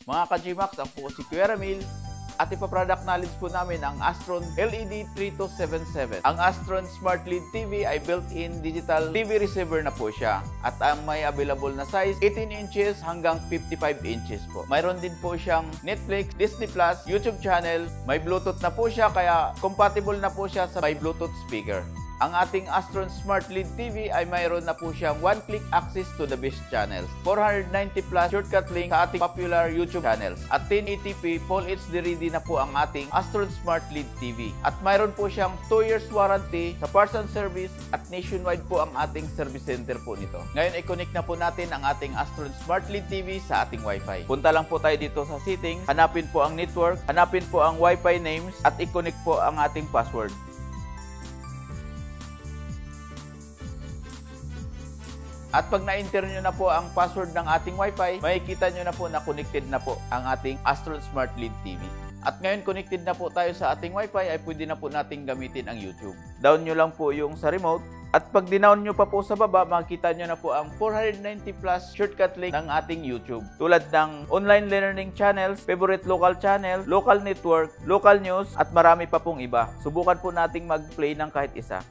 Mga ka-Gmax, ang po si Kuya Ramil at ipa-product knowledge po namin ang Astron LED 3277. Ang Astron Smart LED TV ay built-in digital TV receiver na po siya at ang may available na size 18 inches hanggang 55 inches po. Mayroon din po siyang Netflix, Disney Plus, YouTube channel, may Bluetooth na po siya kaya compatible na po siya sa may Bluetooth speaker. Ang ating Astron Smart LED TV ay mayroon na po siyang one-click access to the best channels. 490 plus shortcut link sa ating popular YouTube channels. At 1080p Full HD ready na po ang ating Astron Smart LED TV. At mayroon po siyang 2 years warranty sa parts and service at nationwide po ang ating service center po nito. Ngayon i-connect na po natin ang ating Astron Smart LED TV sa ating Wi-Fi. Punta lang po tayo dito sa settings, hanapin po ang network, hanapin po ang Wi-Fi names at i-connect po ang ating password. At pag na-enter nyo na po ang password ng ating Wi-Fi, makikita nyo na po na connected na po ang ating Astron Smart LED TV. At ngayon connected na po tayo sa ating Wi-Fi ay pwede na po nating gamitin ang YouTube. Down nyo lang po yung sa remote. At pag dinown nyo pa po sa baba, makikita nyo na po ang 490 plus shortcut link ng ating YouTube. Tulad ng online learning channels, favorite local channel, local network, local news, at marami pa pong iba. Subukan po nating mag-play ng kahit isa.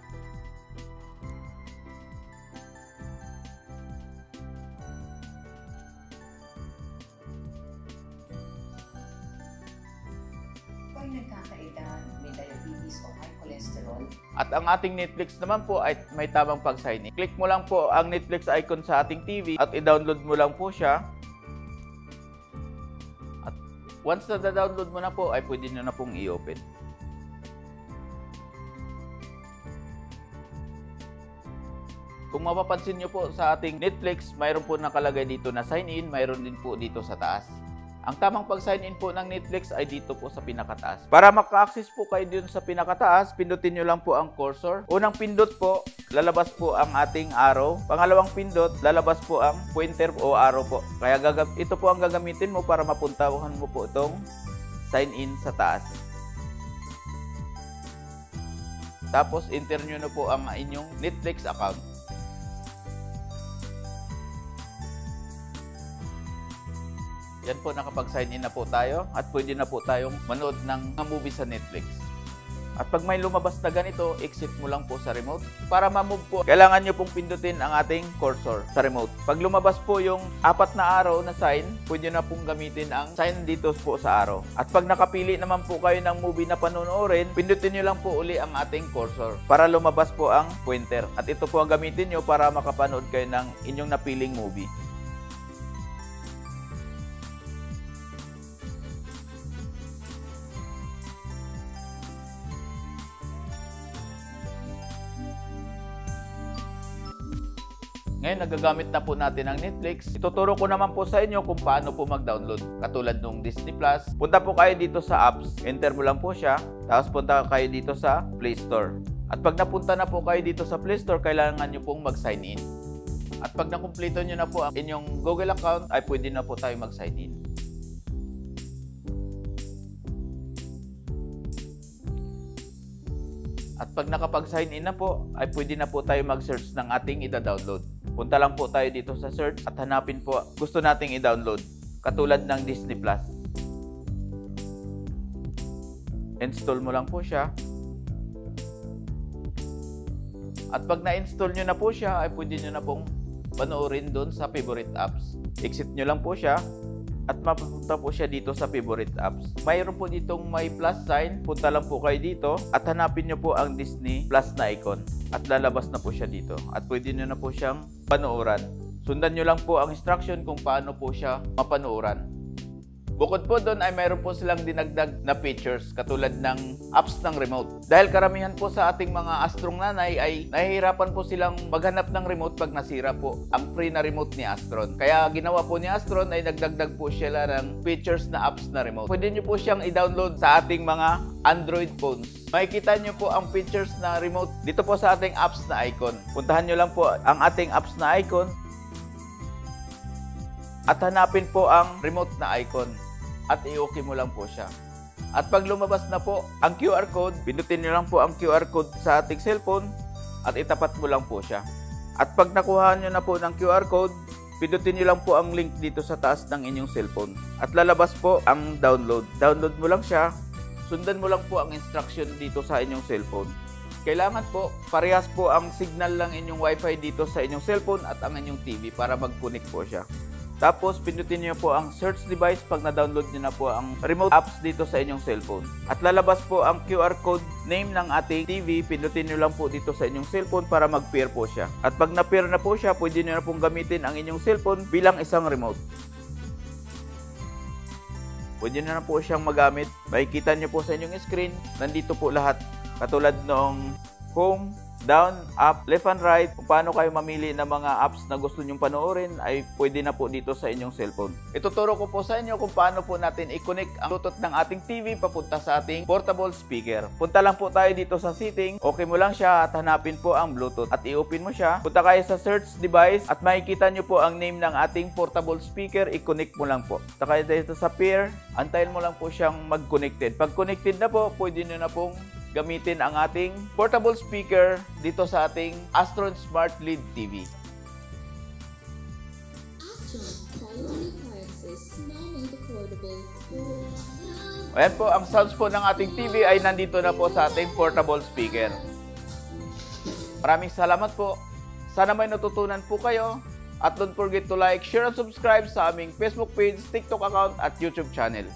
Nagkakaedad, may diabetes o high cholesterol. At ang ating Netflix naman po ay may tamang pag-sign in. Click mo lang po ang Netflix icon sa ating TV at i-download mo lang po siya. At once na download mo na po ay pwede nyo na pong i-open. Kung mapapansin nyo po sa ating Netflix, mayroon po nakalagay dito na sign in, mayroon din po dito sa taas. Ang tamang pag-sign in po ng Netflix ay dito po sa pinakataas. Para maka-access po kayo dun sa pinakataas, pindutin nyo lang po ang cursor. Unang pindot po, lalabas po ang ating arrow. Pangalawang pindot, lalabas po ang pointer o arrow po. Kaya ito po ang gagamitin mo para mapuntahan mo po itong sign in sa taas. Tapos, enter nyo na po ang inyong Netflix account. Yan po, nakapag-sign in na po tayo at pwede na po tayong manood ng mga movie sa Netflix. At pag may lumabas na ganito, exit mo lang po sa remote. Para ma-move po, kailangan nyo pong pindutin ang ating cursor sa remote. Pag lumabas po yung 4 na arrow na sign, pwede na pong gamitin ang sign dito po sa arrow. At pag nakapili naman po kayo ng movie na panonoorin, pindutin nyo lang po uli ang ating cursor para lumabas po ang pointer. At ito po ang gamitin nyo para makapanood kayo ng inyong napiling movie. Ngayon, nagagamit na po natin ang Netflix. Ituturo ko naman po sa inyo kung paano po mag-download. Katulad nung Disney Plus. Punta po kayo dito sa apps. Enter mo lang po siya. Tapos punta kayo dito sa Play Store. At pag napunta na po kayo dito sa Play Store, kailangan nyo pong mag-sign in. At pag nakumpleto nyo na po ang inyong Google account, ay pwede na po tayo mag-sign in. At pag nakapag-sign in na po, ay pwede na po tayo mag-search ng ating ida-download. Punta lang po tayo dito sa search at hanapin po gusto nating i-download. Katulad ng Disney Plus. Install mo lang po siya. At pag na-install nyo na po siya, ay pwede nyo na pong panoorin doon sa favorite apps. Exit nyo lang po siya. At mapupunta po siya dito sa favorite apps. Mayroon po ditong may plus sign. Punta lang po kayo dito at hanapin nyo po ang Disney Plus na icon. At lalabas na po siya dito. At pwede nyo na po siyang panooran. Sundan nyo lang po ang instruction kung paano po siya mapanooran. Bukod po doon ay mayroon po silang dinagdag na features katulad ng apps ng remote. Dahil karamihan po sa ating mga Astrong nanay ay nahihirapan po silang maghanap ng remote pag nasira po ang free na remote ni Astron. Kaya ginawa po ni Astron ay nagdagdag po sila ng features na apps na remote. Pwede nyo po siyang i-download sa ating mga Android phones. Makikita nyo po ang features na remote dito po sa ating apps na icon. Puntahan nyo lang po ang ating apps na icon at hanapin po ang remote na icon. At i-okay mo lang po siya. At pag lumabas na po ang QR code, pindutin nyo lang po ang QR code sa ating cellphone at itapat mo lang po siya. At pag nakuha nyo na po ng QR code, pindutin nyo lang po ang link dito sa taas ng inyong cellphone. At lalabas po ang download. Download mo lang siya, sundan mo lang po ang instruction dito sa inyong cellphone. Kailangan po, parehas po ang signal lang inyong wifi dito sa inyong cellphone at ang inyong TV para mag-connect po siya. Tapos, pindutin nyo po ang search device pag na-download nyo na po ang remote apps dito sa inyong cellphone. At lalabas po ang QR code name ng ating TV. Pindutin nyo lang po dito sa inyong cellphone para mag-pair po siya. At pag na-pair na po siya, pwede nyo na pong gamitin ang inyong cellphone bilang isang remote. Pwede nyo na po siyang magamit. Makikita nyo po sa inyong screen, nandito po lahat. Katulad noong home, down, up, left and right, kung paano kayo mamili ng mga apps na gusto nyong panoorin ay pwede na po dito sa inyong cellphone. Ituturo ko po sa inyo kung paano po natin i-connect ang Bluetooth ng ating TV papunta sa ating portable speaker. Punta lang po tayo dito sa setting, okay mo lang siya at hanapin po ang Bluetooth at i-open mo siya. Punta kayo sa search device at makikita nyo po ang name ng ating portable speaker, i-connect mo lang po. Punta kayo dito sa pair, antayin mo lang po siyang mag-connected. Pag connected na po, pwede nyo na pong gamitin ang ating portable speaker dito sa ating Astron Smart LED TV. Ayan po, ang sounds po ng ating TV ay nandito na po sa ating portable speaker. Maraming salamat po. Sana may natutunan po kayo. At don't forget to like, share, and subscribe sa aming Facebook page, TikTok account at YouTube channel.